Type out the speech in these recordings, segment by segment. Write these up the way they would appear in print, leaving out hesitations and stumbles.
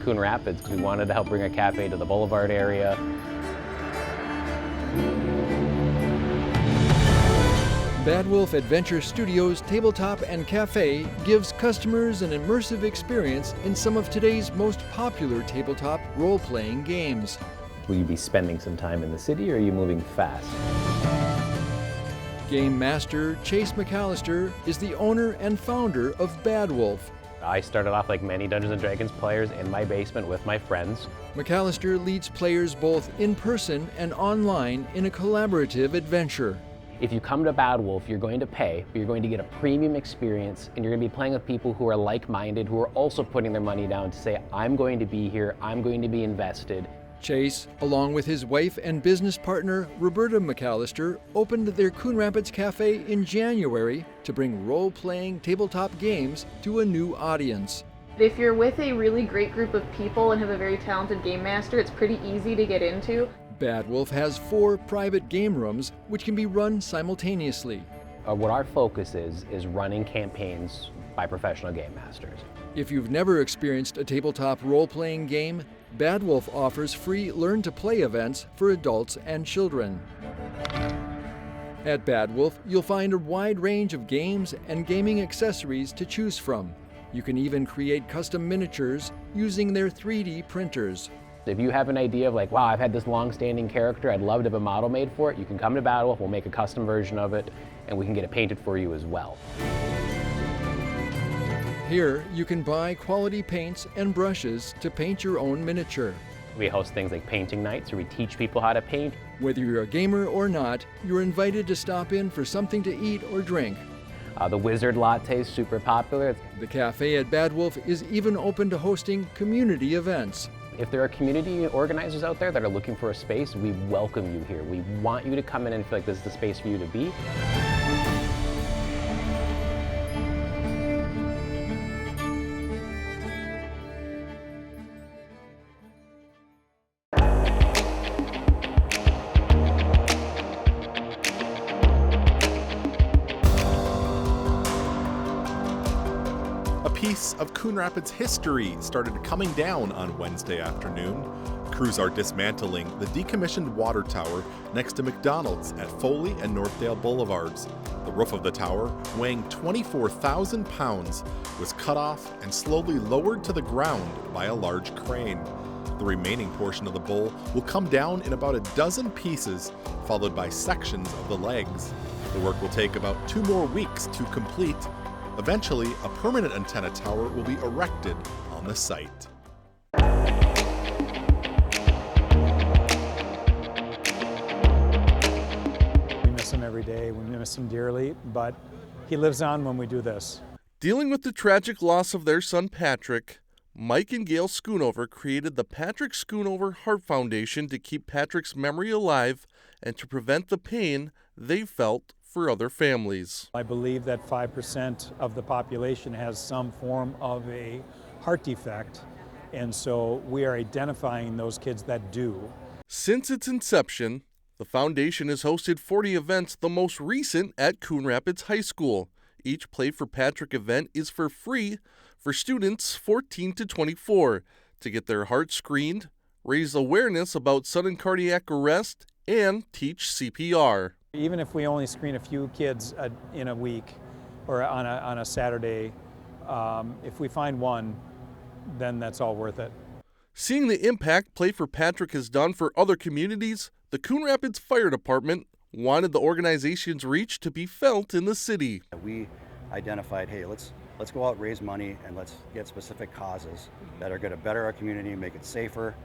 Coon Rapids because we wanted to help bring a cafe to the Boulevard area. Bad Wolf Adventure Studios Tabletop and Cafe gives customers an immersive experience in some of today's most popular tabletop role-playing games. Will you be spending some time in the city or are you moving fast? Game Master Chase McAllister is the owner and founder of Bad Wolf. I started off like many Dungeons & Dragons players in my basement with my friends. McAllister leads players both in person and online in a collaborative adventure. If you come to Bad Wolf, you're going to pay, but you're going to get a premium experience, and you're going to be playing with people who are like-minded, who are also putting their money down to say, I'm going to be here, I'm going to be invested. Chase, along with his wife and business partner, Roberta McAllister, opened their Coon Rapids Cafe in January to bring role-playing tabletop games to a new audience. If you're with a really great group of people and have a very talented game master, it's pretty easy to get into. Bad Wolf has 4 private game rooms which can be run simultaneously. What our focus is running campaigns by professional game masters. If you've never experienced a tabletop role-playing game, Bad Wolf offers free learn-to-play events for adults and children. At Bad Wolf, you'll find a wide range of games and gaming accessories to choose from. You can even create custom miniatures using their 3D printers. If you have an idea of like, wow, I've had this long-standing character, I'd love to have a model made for it, you can come to Bad Wolf, we'll make a custom version of it, and we can get it painted for you as well. Here, you can buy quality paints and brushes to paint your own miniature. We host things like painting nights where we teach people how to paint. Whether you're a gamer or not, you're invited to stop in for something to eat or drink. The Wizard Latte is super popular. The cafe at Bad Wolf is even open to hosting community events. If there are community organizers out there that are looking for a space, we welcome you here. We want you to come in and feel like this is the space for you to be. A piece of Coon Rapids history started coming down on Wednesday afternoon. Crews are dismantling the decommissioned water tower next to McDonald's at Foley and Northdale Boulevards. The roof of the tower, weighing 24,000 pounds, was cut off and slowly lowered to the ground by a large crane. The remaining portion of the bowl will come down in about a dozen pieces, followed by sections of the legs. The work will take about 2 more weeks to complete. Eventually, a permanent antenna tower will be erected on the site. We miss him every day, we miss him dearly, but he lives on when we do this. Dealing with the tragic loss of their son Patrick, Mike and Gail Schoonover created the Patrick Schoonover Heart Foundation to keep Patrick's memory alive and to prevent the pain they felt for other families. I believe that 5% of the population has some form of a heart defect, and so we are identifying those kids that do. Since its inception, the foundation has hosted 40 events, the most recent at Coon Rapids High School. Each Play for Patrick event is for free for students 14 to 24 to get their heart screened, raise awareness about sudden cardiac arrest, and teach CPR. Even if we only screen a few kids in a week or on a Saturday, if we find one, then that's all worth it. Seeing the impact Play for Patrick has done for other communities, the Coon Rapids Fire Department wanted the organization's reach to be felt in the city. We identified, hey, let's go out, raise money, and let's get specific causes that are going to better our community, make it safer.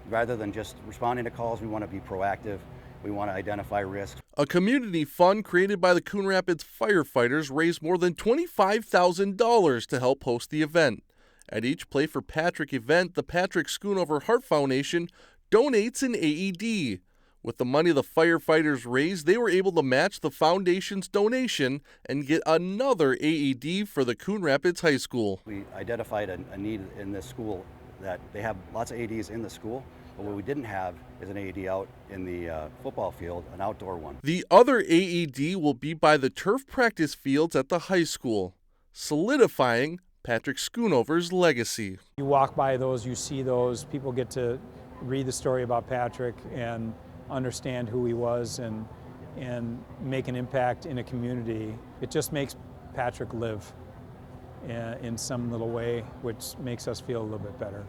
Rather than just responding to calls, we want to be proactive. We want to identify risks. A community fund created by the Coon Rapids firefighters raised more than $25,000 to help host the event. At each Play for Patrick event, the Patrick Schoonover Heart Foundation donates an AED. With the money the firefighters raised, they were able to match the foundation's donation and get another AED for the Coon Rapids High School. We identified a need in this school that they have lots of AEDs in the school, but what we didn't have is an AED out in the football field, an outdoor one. The other AED will be by the turf practice fields at the high school, solidifying Patrick Schoonover's legacy. You walk by those, you see those, people get to read the story about Patrick and understand who he was and make an impact in a community. It just makes Patrick live in some little way, which makes us feel a little bit better.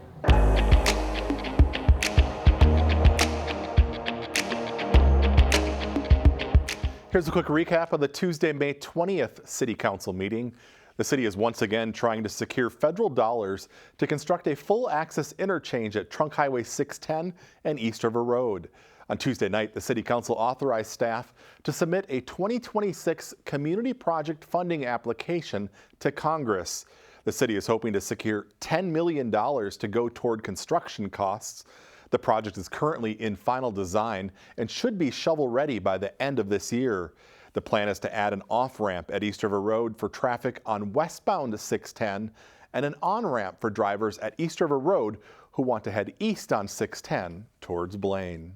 Here's a quick recap of the Tuesday, May 20th City Council meeting. The city is once again trying to secure federal dollars to construct a full access interchange at Trunk Highway 610 and East River Road. On Tuesday night, the City Council authorized staff to submit a 2026 community project funding application to Congress. The city is hoping to secure $10 million to go toward construction costs. The project is currently in final design and should be shovel-ready by the end of this year. The plan is to add an off-ramp at East River Road for traffic on westbound 610 and an on-ramp for drivers at East River Road who want to head east on 610 towards Blaine.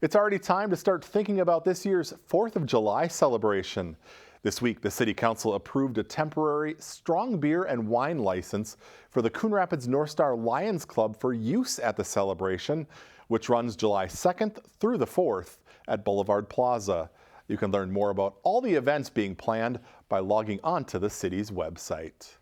It's already time to start thinking about this year's 4th of July celebration. This week, the City Council approved a temporary strong beer and wine license for the Coon Rapids North Star Lions Club for use at the celebration, which runs July 2nd through the 4th at Boulevard Plaza. You can learn more about all the events being planned by logging onto the city's website.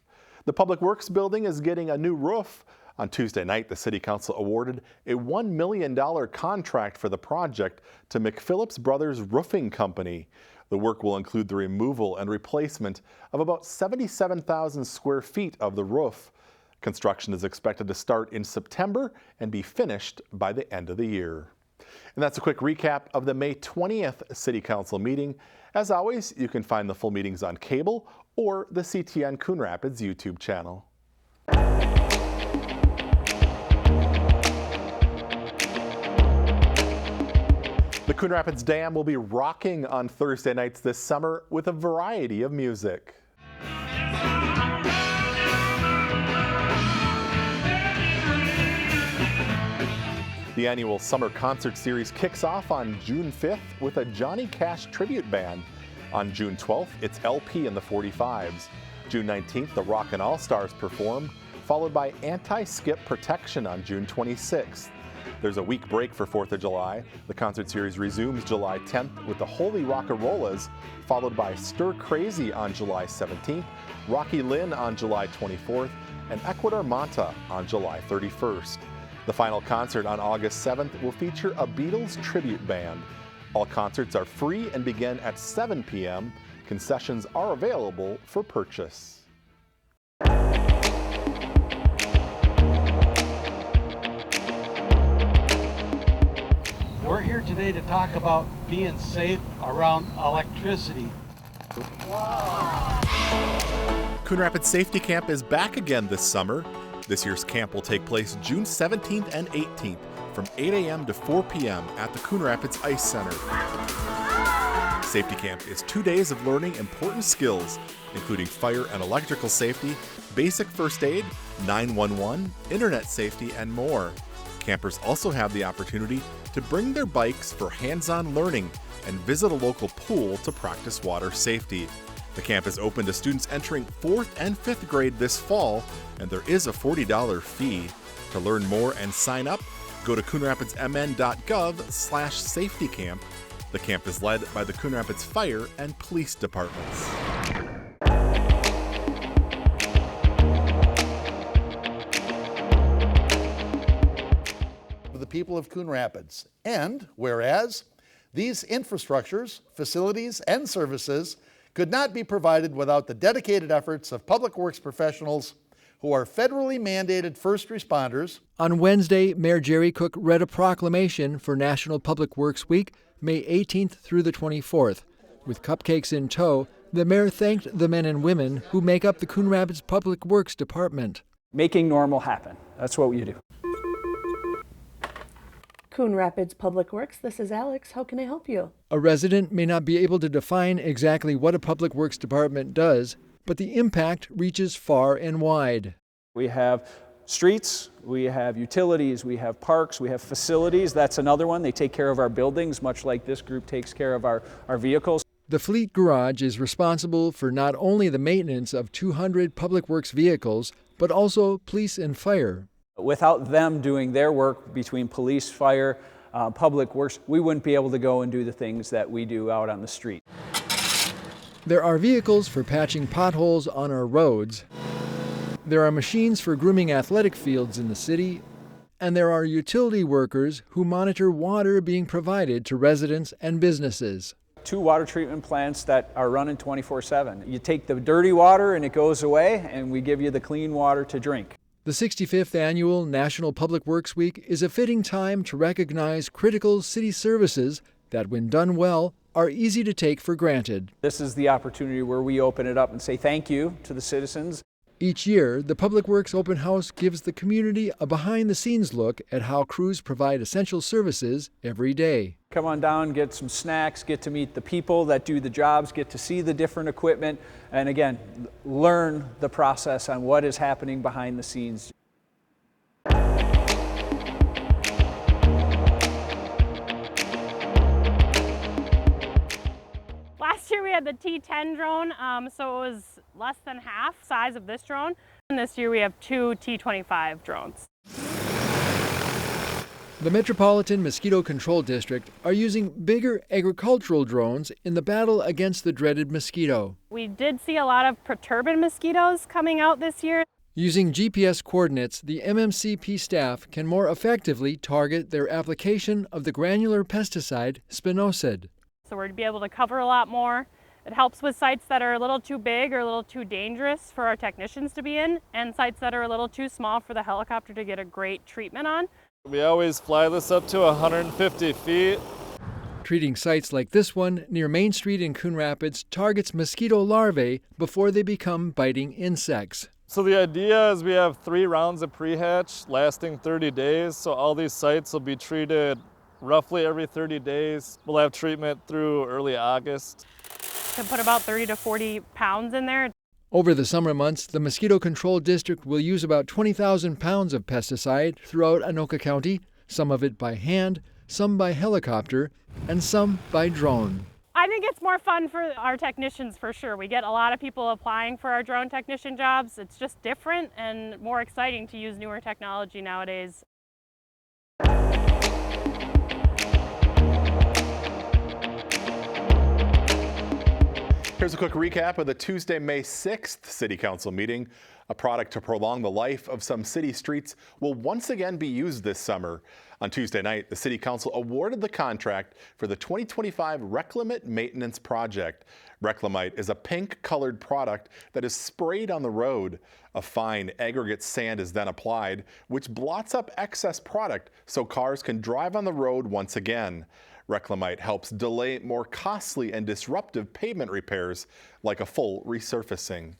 The Public Works building is getting a new roof. On Tuesday night, the City Council awarded a $1 million contract for the project to McPhillips Brothers Roofing Company. The work will include the removal and replacement of about 77,000 square feet of the roof. Construction is expected to start in September and be finished by the end of the year. And that's a quick recap of the May 20th City Council meeting. As always, you can find the full meetings on cable or the CTN Coon Rapids YouTube channel. The Coon Rapids Dam will be rocking on Thursday nights this summer with a variety of music. The annual summer concert series kicks off on June 5th with a Johnny Cash tribute band. On June 12th, it's LP and the 45s. June 19th, the Rockin' All-Stars perform, followed by Anti-Skip Protection on June 26th. There's a week break for 4th of July. The concert series resumes July 10th with the Holy Rockarollas, followed by Stir Crazy on July 17th, Rocky Lynn on July 24th, and Ecuador Manta on July 31st. The final concert on August 7th will feature a Beatles tribute band. All concerts are free and begin at 7 p.m. Concessions are available for purchase. We're here today to talk about being safe around electricity. Coon Rapids Safety Camp is back again this summer. This year's camp will take place June 17th and 18th from 8 a.m. to 4 p.m. at the Coon Rapids Ice Center. Safety Camp is 2 days of learning important skills, including fire and electrical safety, basic first aid, 911, internet safety, and more. Campers also have the opportunity to bring their bikes for hands-on learning and visit a local pool to practice water safety. The camp is open to students entering 4th and 5th grade this fall, and there is a $40 fee. To learn more and sign up, go to coonrapidsmn.gov/safetycamp. The camp is led by the Coon Rapids Fire and Police Departments. The people of Coon Rapids. And whereas these infrastructures, facilities, and services could not be provided without the dedicated efforts of public works professionals who are federally mandated first responders. On Wednesday, Mayor Jerry Cook read a proclamation for National Public Works Week, May 18th through the 24th. With cupcakes in tow, the mayor thanked the men and women who make up the Coon Rapids Public Works Department. Making normal happen. That's what we do. Coon Rapids Public Works, this is Alex. How can I help you? A resident may not be able to define exactly what a public works department does, but the impact reaches far and wide. We have streets, we have utilities, we have parks, we have facilities. That's another one. They take care of our buildings, much like this group takes care of our vehicles. The Fleet Garage is responsible for not only the maintenance of 200 Public Works vehicles, but also police and fire. Without them doing their work between police, fire, Public Works, we wouldn't be able to go and do the things that we do out on the street. There are vehicles for patching potholes on our roads. There are machines for grooming athletic fields in the city. And there are utility workers who monitor water being provided to residents and businesses. 2 water treatment plants that are running 24/7. You take the dirty water and it goes away, and we give you the clean water to drink. The 65th Annual National Public Works Week is a fitting time to recognize critical city services that, when done well, are easy to take for granted. This is the opportunity where we open it up and say thank you to the citizens. Each year, the Public Works Open House gives the community a behind-the-scenes look at how crews provide essential services every day. Come on down, get some snacks, get to meet the people that do the jobs, get to see the different equipment, and again, learn the process on what is happening behind the scenes. Last year we had the T10 drone, so it was less than half size of this drone. And this year we have 2 T25 drones. The Metropolitan Mosquito Control District are using bigger agricultural drones in the battle against the dreaded mosquito. We did see a lot of proturbant mosquitoes coming out this year. Using GPS coordinates, the MMCP staff can more effectively target their application of the granular pesticide spinosad. So we're to be able to cover a lot more. It helps with sites that are a little too big or a little too dangerous for our technicians to be in, and sites that are a little too small for the helicopter to get a great treatment on. We always fly this up to 150 feet. Treating sites like this one near Main Street in Coon Rapids targets mosquito larvae before they become biting insects. So the idea is we have 3 rounds of pre-hatch lasting 30 days. So all these sites will be treated roughly every 30 days. We'll have treatment through early August. To put about 30 to 40 pounds in there. Over the summer months, the Mosquito Control District will use about 20,000 pounds of pesticide throughout Anoka County, some of it by hand, some by helicopter, and some by drone. I think it's more fun for our technicians for sure. We get a lot of people applying for our drone technician jobs. It's just different and more exciting to use newer technology nowadays. Here's a quick recap of the Tuesday, May 6th City Council meeting. A product to prolong the life of some city streets will once again be used this summer. On Tuesday night, the City Council awarded the contract for the 2025 Reclamite Maintenance Project. Reclamite is a pink-colored product that is sprayed on the road. A fine aggregate sand is then applied, which blots up excess product so cars can drive on the road once again. Reclamite helps delay more costly and disruptive pavement repairs, like a full resurfacing.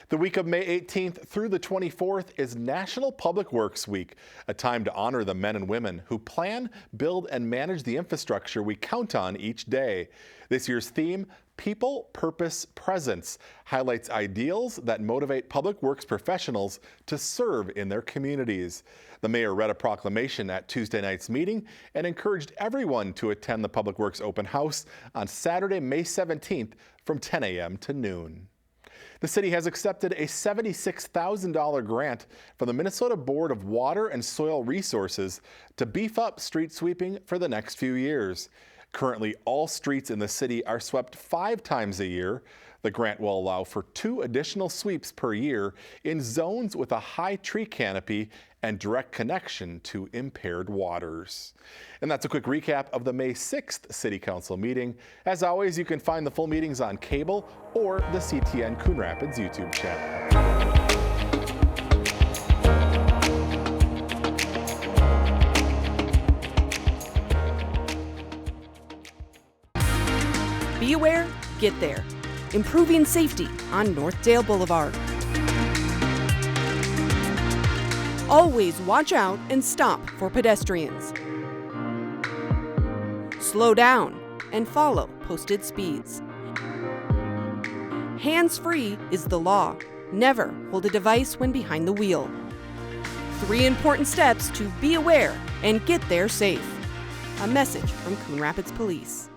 The week of May 18th through the 24th is National Public Works Week, a time to honor the men and women who plan, build, and manage the infrastructure we count on each day. This year's theme, People, Purpose, Presence, highlights ideals that motivate public works professionals to serve in their communities. The mayor read a proclamation at Tuesday night's meeting and encouraged everyone to attend the Public Works Open House on Saturday, May 17th from 10 a.m. to noon. The city has accepted a $76,000 grant from the Minnesota Board of Water and Soil Resources to beef up street sweeping for the next few years. Currently, all streets in the city are swept 5 times a year. The grant will allow for 2 additional sweeps per year in zones with a high tree canopy and direct connection to impaired waters. And that's a quick recap of the May 6th City Council meeting. As always, you can find the full meetings on cable or the CTN Coon Rapids YouTube channel. Be aware, get there. Improving safety on Northdale Boulevard. Always watch out and stop for pedestrians. Slow down and follow posted speeds. Hands-free is the law. Never hold a device when behind the wheel. 3 important steps to be aware and get there safe. A message from Coon Rapids Police.